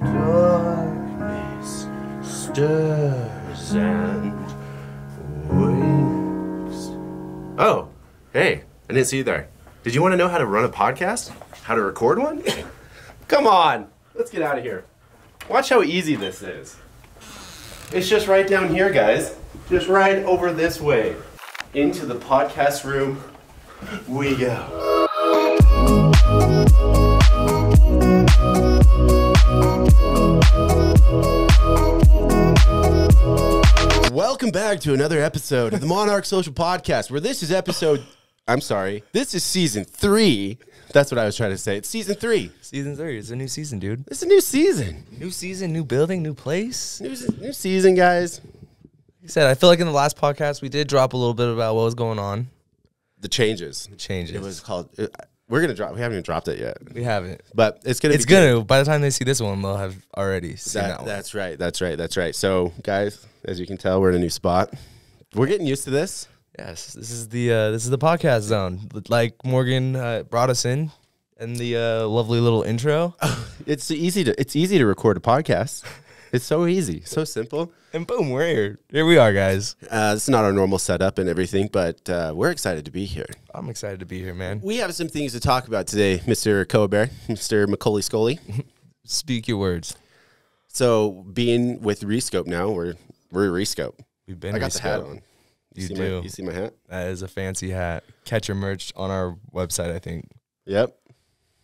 darkness stirs and wakes. Oh, hey, I didn't see you there. Did you want to know how to run a podcast? How to record one? Come on, let's get out of here. Watch how easy this is. It's just right down here, guys. Just right over this way. Into the podcast room we go. Welcome back to another episode of the Monarch Social Podcast, where this is this is season 3. That's what I was trying to say. It's season 3. Season 3. It's a new season, dude. It's a new season. New season, new building, new place. New season, guys. Like I said, I feel like in the last podcast, we did drop a little bit about what was going on. The changes. Changes. It was called... we're going to drop... We haven't even dropped it yet. We haven't. But it's going to be... It's going to. By the time they see this one, they'll have already seen that one. That's right. So, guys, as you can tell, we're in a new spot. We're getting used to this. Yes, this is the podcast zone. Like Morgan brought us in the lovely little intro. It's easy to record a podcast. It's so easy, so simple. And boom, we're here. Here we are, guys. It's not our normal setup and everything, but we're excited to be here. I'm excited to be here, man. We have some things to talk about today, Mr. Coabear, Mr. Macaulay Scully. Speak your words. So, being with Rescope now, we're Rescope. We've been. I got the hat on. You do. You see my hat? That is a fancy hat. Catch your merch on our website, I think. Yep.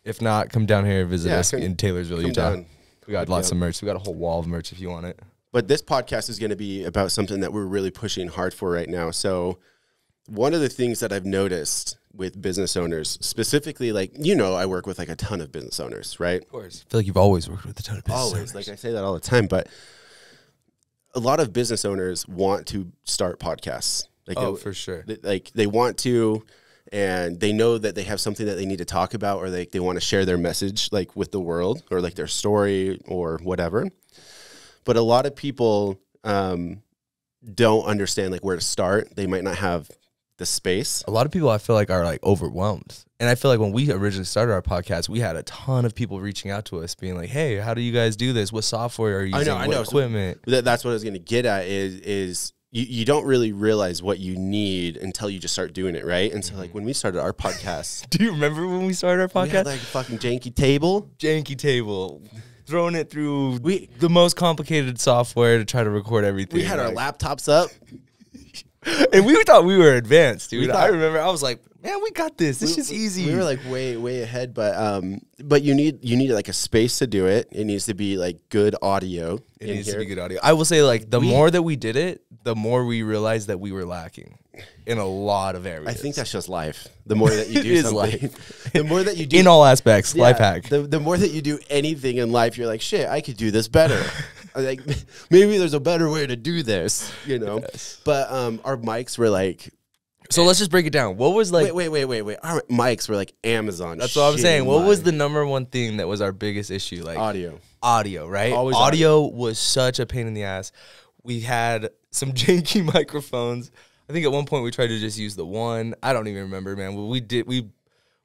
If not, come down here and visit us in Taylorsville, Utah. Down. We got lots of merch. We got a whole wall of merch if you want it. But this podcast is going to be about something that we're really pushing hard for right now. So one of the things that I've noticed with business owners, specifically, I work with a ton of business owners, right? Of course. I feel like you've always worked with a ton of business owners. Like I say that all the time, but a lot of business owners want to start podcasts. For sure. They want to, and they know that they have something that they need to talk about, or they want to share their message with the world, or their story or whatever. But a lot of people don't understand where to start. They might not have the space. A lot of people I feel like are overwhelmed. And I feel like when we originally started our podcast, we had a ton of people reaching out to us being like, hey, how do you guys do this? What software are you using? I know. What equipment? So that's what I was going to get at is you don't really realize what you need until you just start doing it, right? And so when we started our podcast. Do you remember when we started our podcast? We had a fucking janky table. Throwing it through the most complicated software to try to record everything. We had our laptops up. And we thought we were advanced, dude. I remember I was like, man, we got this. This is easy. We were way ahead, but you need a space to do it. It needs to be good audio. It needs to be good audio. I will say the more that we did it, the more we realized that we were lacking in a lot of areas. I think that's just life. The more that you do something, the more that you do in all aspects, life hack. The more that you do anything in life, you're like, shit, I could do this better. Maybe there's a better way to do this, Yes. But our mics were so let's just break it down. What was wait. Our mics were Amazon. That's what I'm saying. What was the number one thing that was our biggest issue? Audio, right? Always audio was such a pain in the ass. We had some janky microphones. I think at one point we tried to just use the one. I don't even remember, man. We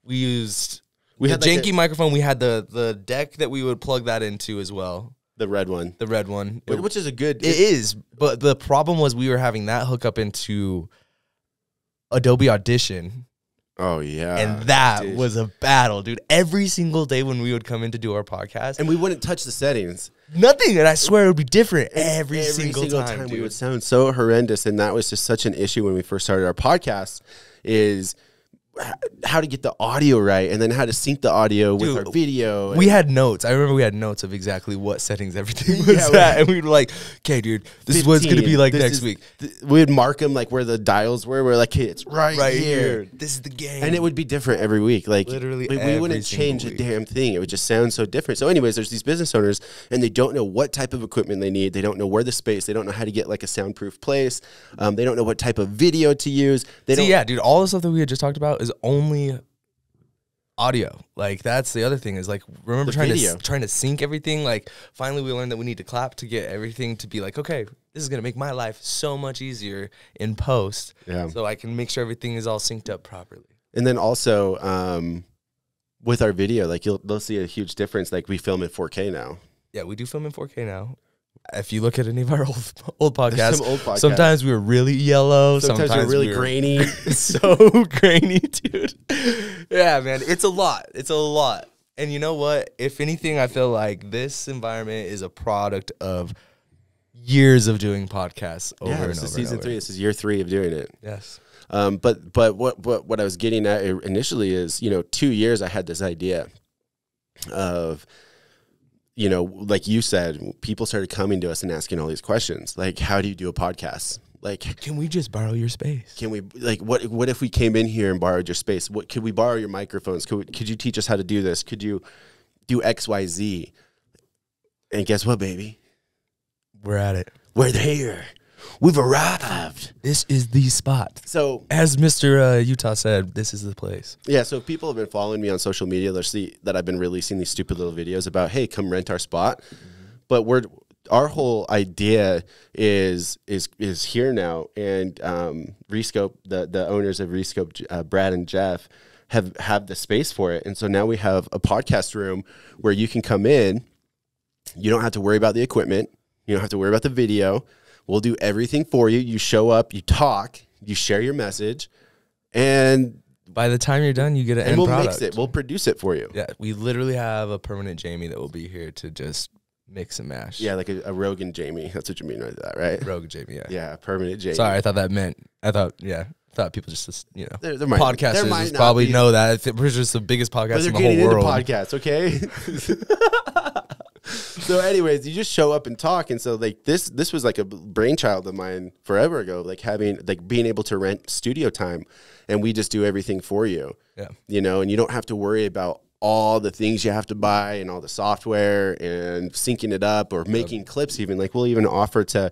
used the janky microphone. We had the deck that we would plug that into as well. The red one. Which is a good... It is, but the problem was we were having that hook up into Adobe Audition. Oh, yeah. And that was a battle, dude. Every single day when we would come in to do our podcast. And we wouldn't touch the settings. Nothing. And I swear it would be different every single time, dude. We would sound so horrendous. And that was just such an issue when we first started our podcast, is how to get the audio right, and then how to sync the audio with our video. We had notes. I remember we had notes of exactly what settings everything was at, and we were like, okay, dude, this 15, is what it's going to be next week. We would mark them where the dials were. We're like, hey, it's right here. This is the game. And it would be different every week. Literally we wouldn't change a damn thing. It would just sound so different. So anyways, there's these business owners, and they don't know what type of equipment they need. They don't know where the space. They don't know how to get a soundproof place. They don't know what type of video to use. Yeah, dude, all the stuff that we had just talked about is only audio. That's the other thing is remember trying to sync everything. Finally we learned that we need to clap to get everything to be okay, this is gonna make my life so much easier in post. Yeah. So I can make sure everything is all synced up properly. And then also with our video, like they'll see a huge difference. Like we film in 4K now. Yeah, we do film in 4K now. If you look at any of our old podcasts, some old podcasts. Sometimes we were really yellow. Sometimes we're really grainy. So grainy, dude. Yeah, man, it's a lot. It's a lot. And you know what? If anything, I feel like this environment is a product of years of doing podcasts over and over. This is season 3. This is year 3 of doing it. Yes. But what I was getting at initially is, 2 years I had this idea of, like you said, people started coming to us and asking all these questions. Like, how do you do a podcast? Like, can we just borrow your space? Can we, like, what if we came in here and borrowed your space? What could we borrow your microphones? Could you teach us how to do this? Could you do X, Y, Z? And guess what, baby? We're at it. We're there. We've arrived. This is the spot. So, as Mr. Utah said, this is the place. Yeah, so if people have been following me on social media, they'll see that I've been releasing these stupid little videos about, hey, come rent our spot. But our whole idea is here now, and Rescope, the owners of Rescope, Brad and Jeff, have the space for it. And so now we have a podcast room where you can come in. You don't have to worry about the equipment. You don't have to worry about the video. We'll do everything for you. You show up, you talk, you share your message, and by the time you're done, you get an end product. And we'll mix it. We'll produce it for you. Yeah, we literally have a permanent Jamie that will be here to just mix and mash. Yeah, like a Rogan Jamie. That's what you mean by that, right? Rogan Jamie, yeah. Yeah, permanent Jamie. Sorry, I thought people just, there podcasters might probably know that. We're just the biggest podcast in the whole world. Podcasts, okay? So anyways, you just show up and talk. And so like this was like a brainchild of mine forever ago, like being able to rent studio time, and we just do everything for you. Yeah. And you don't have to worry about all the things you have to buy and all the software and syncing it up or making clips even. Like we'll even offer to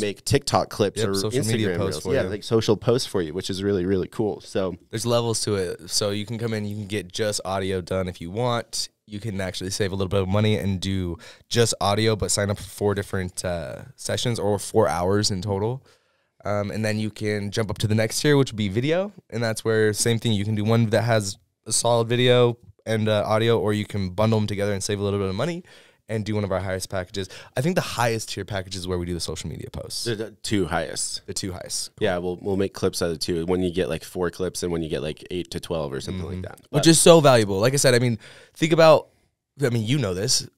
make TikTok clips or social media Instagram posts reels. for you. Like social posts for you, which is really, really cool. So there's levels to it. So you can come in, you can get just audio done if you want. You can actually save a little bit of money and do just audio, but sign up for 4 different sessions or 4 hours in total. And then you can jump up to the next tier, which would be video. And that's where, same thing, you can do one that has a solid video and audio, or you can bundle them together and save a little bit of money and do one of our highest packages. I think the highest tier package is where we do the social media posts. The 2 highest. The 2 highest. Cool. Yeah, we'll make clips out of the 2. When you get like 4 clips and when you get like 8 to 12 or something like that. Which is so valuable. Like I said, think about, you know this.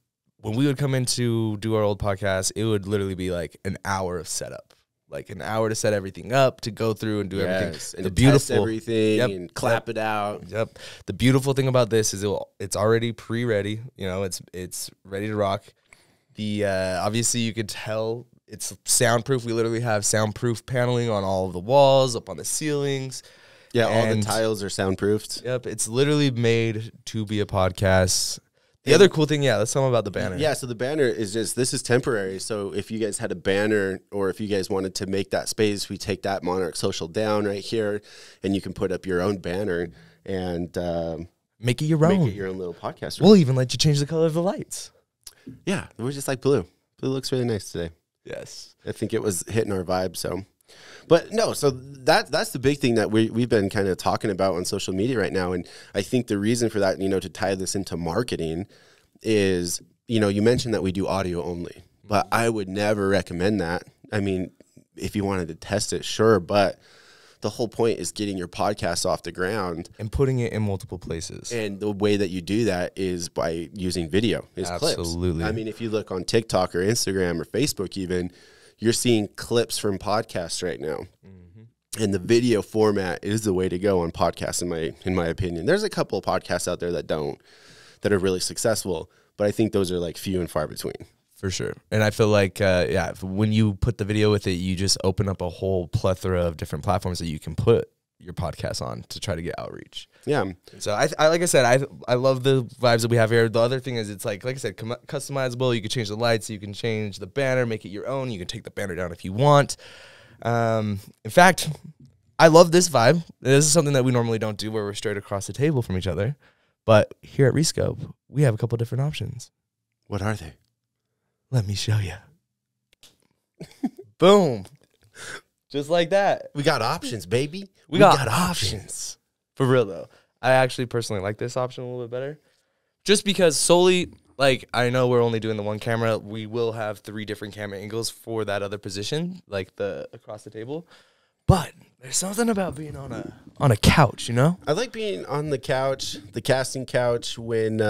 When we would come in to do our old podcast, it would literally be like an hour of setup. Like an hour to set everything up, to go through and do everything. And test everything and clap it out. Yep. The beautiful thing about this is it's already pre-ready. It's ready to rock. The obviously you could tell it's soundproof. We literally have soundproof paneling on all of the walls, up on the ceilings. Yeah, all the tiles are soundproofed. Yep. It's literally made to be a podcast. The other cool thing, let's tell them about the banner. Yeah, so the banner is this is temporary. So if you guys had a banner, or if you guys wanted to make that space, we take that Monarch Social down right here, and you can put up your own banner and make it your own. Make it your own little podcast room. We'll even let you change the color of the lights. Yeah, we're just like blue. Blue looks really nice today. Yes. I think it was hitting our vibe, so. But no, so that's the big thing that we've been kind of talking about on social media right now. And I think the reason for that, to tie this into marketing is, you mentioned that we do audio only, but I would never recommend that. I mean, if you wanted to test it, sure. But the whole point is getting your podcast off the ground and putting it in multiple places. And the way that you do that is by using video, clips. Absolutely. I mean, if you look on TikTok or Instagram or Facebook even, you're seeing clips from podcasts right now. Mm-hmm. And the video format is the way to go on podcasts, in my opinion. There's a couple of podcasts out there that are really successful, but I think those are like few and far between. For sure. And I feel like, when you put the video with it, you just open up a whole plethora of different platforms that you can put your podcast on to try to get outreach. Yeah. So I like I said, I love the vibes that we have here. The other thing is it's like I said, customizable. You can change the lights, you can change the banner, make it your own. You can take the banner down if you want. In fact, I love this vibe. This is something that we normally don't do, where we're straight across the table from each other. But here at Rescope, we have a couple different options. What are they? Let me show you. Boom. Just like that. We got options, baby. We got options. For real, though. I actually personally like this option a little bit better. Just because solely, like, I know we're only doing the one camera. We will have 3 different camera angles for that other position, like the across the table. But there's something about being on a couch, you know? I like being on the couch, the casting couch, when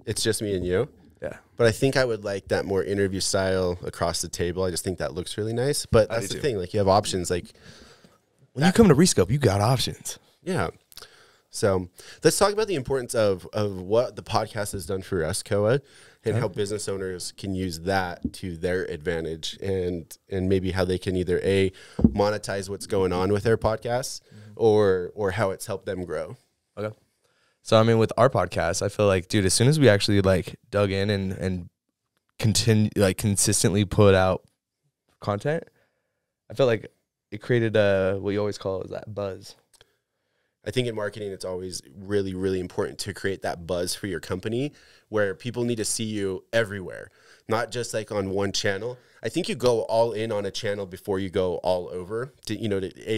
it's just me and you. Yeah. But I think I would like that more interview style across the table. I just think that looks really nice. But that's the thing. Like, you have options. Like, when you come to Rescope, you got options. Yeah. So let's talk about the importance of what the podcast has done for us, Koa, and how business owners can use that to their advantage, and maybe how they can either monetize what's going on with their podcasts, or how it's helped them grow. Okay. So I mean, with our podcast, I feel like, dude, as soon as we actually like dug in and continue like consistently put out content, I felt like it created what you always call is that buzz. I think in marketing, it's always really, really important to create that buzz for your company where people need to see you everywhere, not just like on one channel. I think you go all in on a channel before you go all over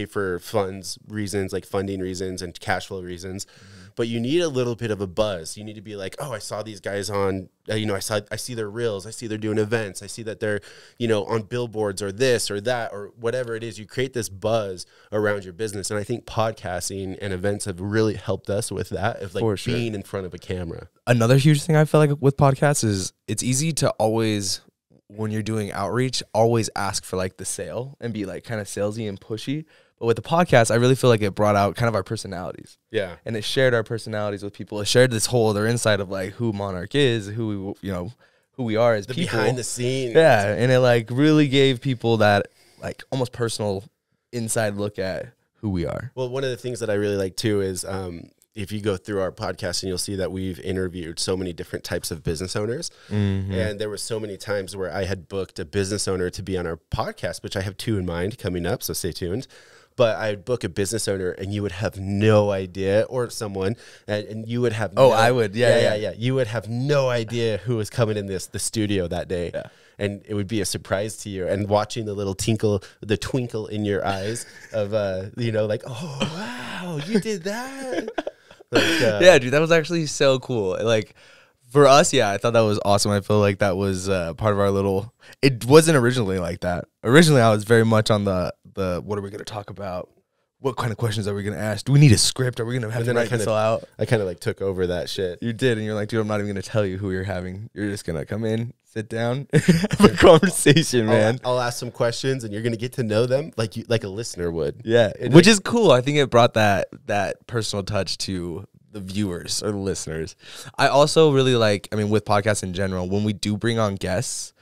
for funds reasons, like funding reasons and cash flow reasons. But you need a little bit of a buzz. You need to be like, oh, I saw these guys on, I see their reels. I see they're doing events. I see that they're, on billboards or this or that or whatever it is. You create this buzz around your business. And I think podcasting and events have really helped us with that, of like being in front of a camera. Another huge thing I feel like with podcasts is it's easy to always, when you're doing outreach, always ask for like the sale and be like kind of salesy and pushy. But with the podcast, I really feel like it brought out kind of our personalities. Yeah. And it shared our personalities with people. It shared this whole other insight of like who Monarch is, who we are as people. Behind the scenes. Yeah. And it like really gave people that like almost personal inside look at who we are. Well, one of the things that I really like too is if you go through our podcast, and you'll see that we've interviewed so many different types of business owners. And there were so many times where I had booked a business owner to be on our podcast, which I have 2 in mind coming up, so stay tuned. But I'd book a business owner and you would have no idea, or someone, and you would have I would. Yeah. You would have no idea who was coming in the studio that day. Yeah. And it would be a surprise to you. And watching the little twinkle in your eyes of, like, oh, wow, you did that. Like, yeah, dude, that was actually so cool. Like, for us, yeah, I thought that was awesome. I feel like that was part of our little. It wasn't originally like that. Originally, I was very much on the what are we going to talk about? What kind of questions are we going to ask? Do we need a script? Are we going to have to write this all out? I kind of like took over that shit. You did, and you're like, dude, I'm not even going to tell you who you're having. You're just going to come in, sit down, have a conversation, man. I'll ask some questions, and you're going to get to know them like a listener would. Yeah, which is cool. I think it brought that personal touch to the viewers or the listeners. I also really like, with podcasts in general, when we do bring on guests,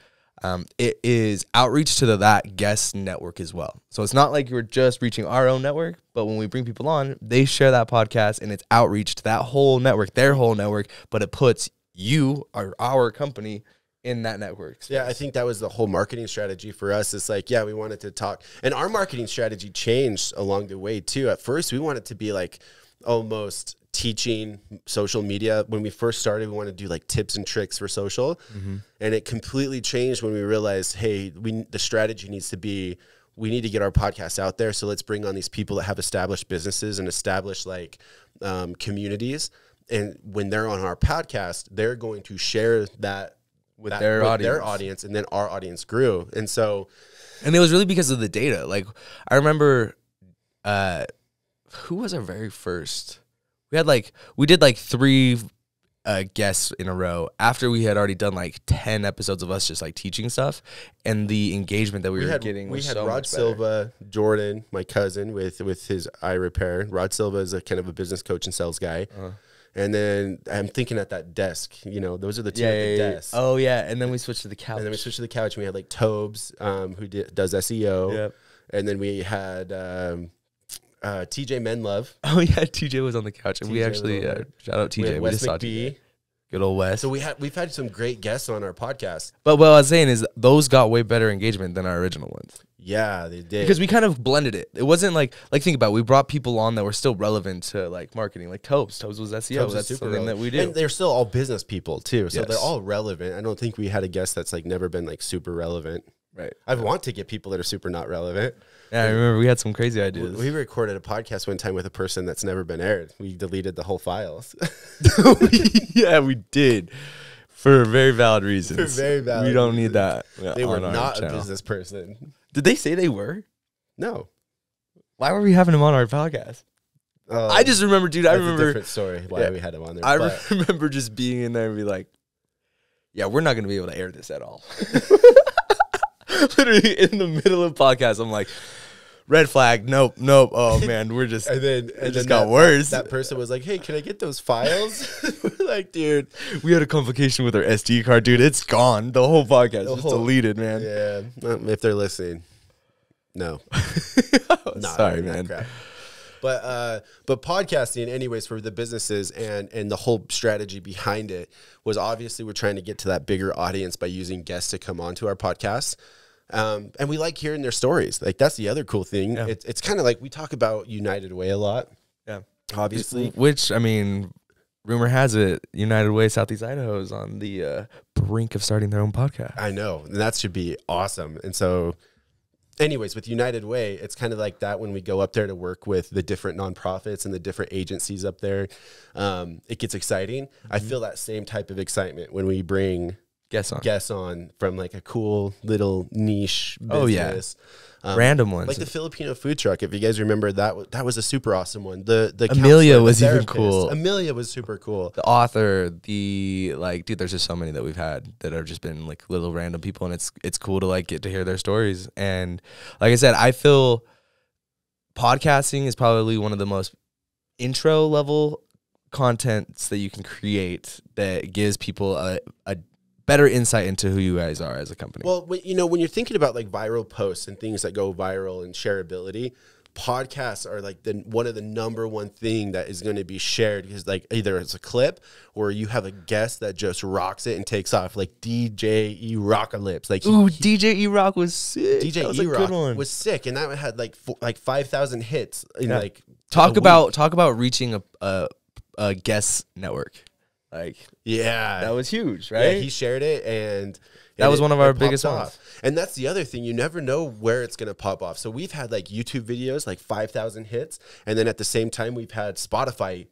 it is outreach to that guest network as well. So it's not like you're just reaching our own network, but when we bring people on, they share that podcast and it's outreach to that whole network, their whole network, but it puts you or our company in that network space. Yeah, I think that was the whole marketing strategy for us. It's like, we wanted to talk, and our marketing strategy changed along the way too. At first, we wanted to be like almost teaching social media. When we first started, we wanted to do like tips and tricks for social. And it completely changed when we realized, hey, the strategy needs to be, we need to get our podcast out there. So let's bring on these people that have established businesses and established like communities. And when they're on our podcast, they're going to share that with their audience. And then our audience grew. And it was really because of the data. Like, I remember, who was our very first? We did 3 guests in a row after we had already done like 10 episodes of us just like teaching stuff, and the engagement that we were getting was so much better. We had Rod Silva, Jordan, my cousin, with his eye repair. Rod Silva is a kind of a business coach and sales guy. And then I'm thinking at that desk, those are the 2 at the desk. Oh yeah, and then we switched to the couch. And we had like Tobes, who does SEO. Yep. And then we had TJ Menlove. Oh yeah, TJ was on the couch, and we actually shout out TJ. We just saw TJ. Good old Wes. So we've had some great guests on our podcast. But what I was saying is those got way better engagement than our original ones. Yeah, they did. Because we kind of blended it. It wasn't like think about it, we brought people on that were still relevant to like marketing, like Tobes. Tobes was SEO. That's something relevant that we do. And they're still all business people too. So they're all relevant. I don't think we had a guest that's like never been like super relevant. Right. I want to get people that are super not relevant. Yeah, I remember we had some crazy ideas. We recorded a podcast one time with a person that's never been aired. We deleted the whole files. Yeah, we did. For very valid reasons. For very valid We don't reasons. need that. They were on our not a channel. business person. Did they say they were? No. Why were we having them on our podcast? I just remember, dude. I That's remember a different story why yeah. we had him on there. I but remember just being in there and be like, yeah, we're not going to be able to air this at all. Literally in the middle of podcast, I'm like, red flag. Nope. Oh, man, we're just, and then it just got worse. That person was like, hey, can I get those files? We're like, dude. We had a complication with our SD card, dude. It's gone. The whole podcast is deleted, man. Yeah. If they're listening. No. Sorry, man. Crap. But podcasting, anyways, for the businesses and the whole strategy behind it was obviously we're trying to get to that bigger audience by using guests to come onto our podcast. And we like hearing their stories. Like that's the other cool thing. Yeah. It's kind of like we talk about United Way a lot. Yeah. Obviously. Which, I mean, rumor has it, United Way Southeast Idaho is on the brink of starting their own podcast. I know. And that should be awesome. And so anyways, with United Way, it's kind of like that when we go up there to work with the different nonprofits and the different agencies up there. It gets exciting. I feel that same type of excitement when we bring guests on from like a cool little niche business. Oh, yeah. Random ones. Like the Filipino food truck. If you guys remember, that was a super awesome one. The Amelia counselor, was the even therapist. cool. Amelia was super cool. The author, dude, there's just so many that we've had that have just been like little random people, and it's cool to like get to hear their stories. And like I said, I feel podcasting is probably one of the most intro level contents that you can create that gives people a better insight into who you guys are as a company. Well, when you're thinking about like viral posts and things that go viral and shareability, podcasts are like one of the number one thing that is going to be shared because like either it's a clip or you have a guest that just rocks it and takes off, like DJ E-Rockalypse. Like DJ E-Rock was sick. DJ E-Rock was sick, and that had like 5,000 hits in like talk about reaching a guest network. Like, yeah, that was huge, right? Yeah, he shared it, and that was one of our biggest ones. And that's the other thing. You never know where it's going to pop off. So we've had like YouTube videos, like 5,000 hits. And then at the same time, we've had Spotify,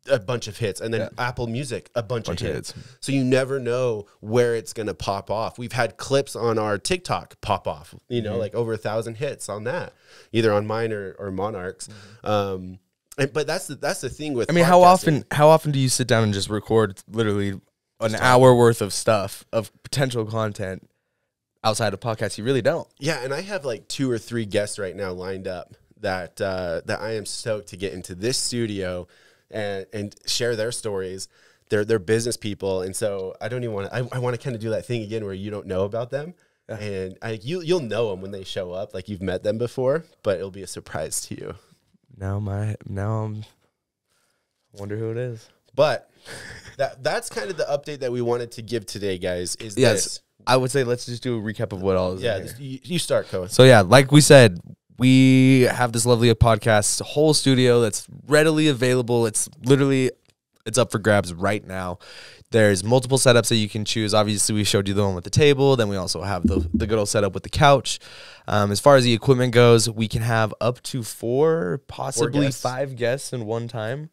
a bunch of hits. And then Apple Music, a bunch of hits. So you never know where it's going to pop off. We've had clips on our TikTok pop off, like over 1,000 hits on that, either on mine or Monarch's. But that's the thing with. I mean, how often do you sit down and just record literally an hour worth of stuff of potential content outside of podcasts? You really don't. Yeah, and I have like 2 or 3 guests right now lined up that I am stoked to get into this studio and share their stories. They're business people, and so I don't even want to. I want to kind of do that thing again where you don't know about them. Yeah. And you'll know them when they show up, like you've met them before, but it'll be a surprise to you. Now I wonder who it is. But that's kind of the update that we wanted to give today, guys. This. I would say let's just do a recap of what all is. Yeah, you start, Cohen. So yeah, like we said, we have this lovely podcast, whole studio that's readily available. It's up for grabs right now. There's multiple setups that you can choose. Obviously, we showed you the one with the table. Then we also have the good old setup with the couch. As far as the equipment goes, we can have up to 4, possibly 5 guests in one time.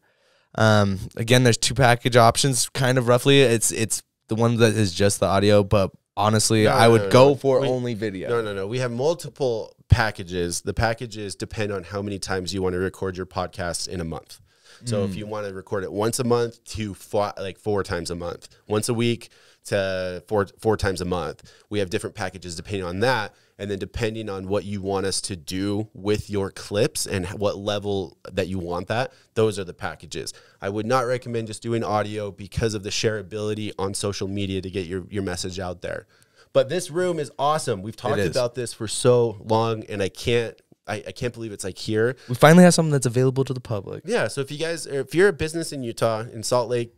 Again, there's 2 package options, kind of roughly. It's the one that is just the audio, but honestly, I would go for only video. No. We have multiple packages. The packages depend on how many times you want to record your podcast in a month. So if you want to record it once a month to 4 times a month, once a week to 4 times a month, we have different packages depending on that. And then depending on what you want us to do with your clips and what level that you want that, those are the packages. I would not recommend just doing audio because of the shareability on social media to get your message out there. But this room is awesome. We've talked about this for so long, and I can't believe it's like here. We finally have something that's available to the public. Yeah. So if you're a business in Utah, in Salt Lake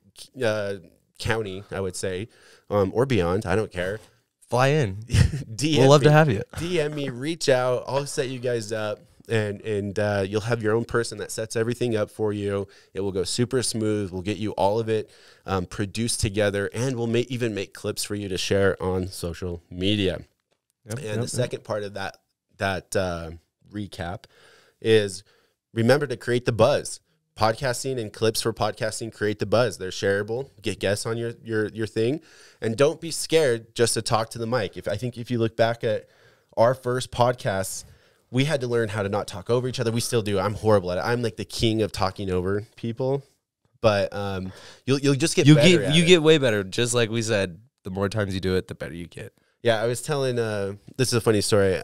County, I would say, or beyond, I don't care. Fly in. We'll love to have you. DM me, reach out. I'll set you guys up, and you'll have your own person that sets everything up for you. It will go super smooth. We'll get you all of it produced together, and we'll even make clips for you to share on social media. And the second part of that recap is remember to create the buzz. Podcasting and clips for podcasting create the buzz. They're shareable. Get guests on your thing, and don't be scared just to talk to the mic. I think if you look back at our first podcasts, we had to learn how to not talk over each other. We still do. I'm horrible at it. I'm like the king of talking over people, but you'll just get better at it. You get way better. Just like we said, the more times you do it, the better you get. Yeah, I was telling. This is a funny story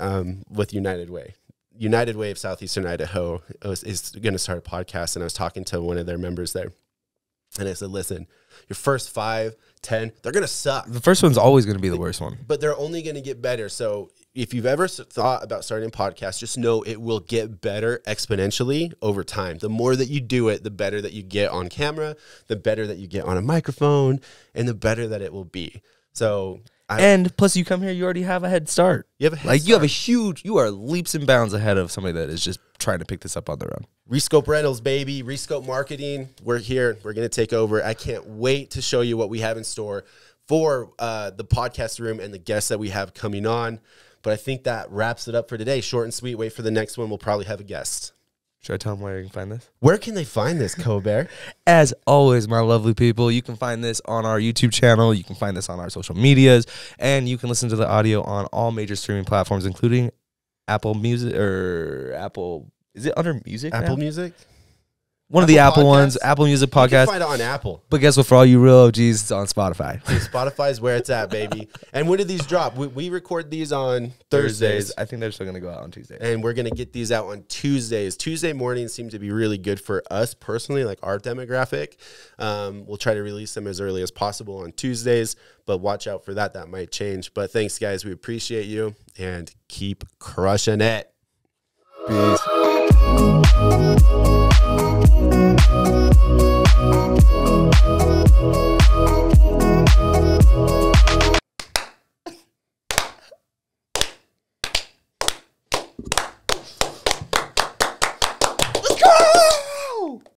with United Way. United Way of Southeastern Idaho is going to start a podcast, and I was talking to one of their members there, and I said, listen, your first 5, 10, they're going to suck. The first one's always going to be the worst one. But they're only going to get better. So if you've ever thought about starting a podcast, just know it will get better exponentially over time. The more that you do it, the better that you get on camera, the better that you get on a microphone, and the better that it will be. So... and plus, you come here, you already have a head start. You are leaps and bounds ahead of somebody that is just trying to pick this up on their own. Rescope Rentals, baby. Rescope Marketing. We're here. We're going to take over. I can't wait to show you what we have in store for the podcast room and the guests that we have coming on. But I think that wraps it up for today. Short and sweet. Wait for the next one. We'll probably have a guest. Should I tell them where you can find this? Where can they find this, Colbert? As always, my lovely people, you can find this on our YouTube channel. You can find this on our social medias. And you can listen to the audio on all major streaming platforms, including Apple Music or Apple. Is it under Music Apple now? Music? One of the Apple ones, Apple Music Podcast. You can find it on Apple. But guess what? For all you real OGs, it's on Spotify. So Spotify's where it's at, baby. And when did these drop? We record these on Thursdays. I think they're still going to go out on Tuesdays. And we're going to get these out on Tuesdays. Tuesday mornings seem to be really good for us personally, like our demographic. We'll try to release them as early as possible on Tuesdays, but watch out for that. That might change. But thanks, guys. We appreciate you, and keep crushing it. Peace.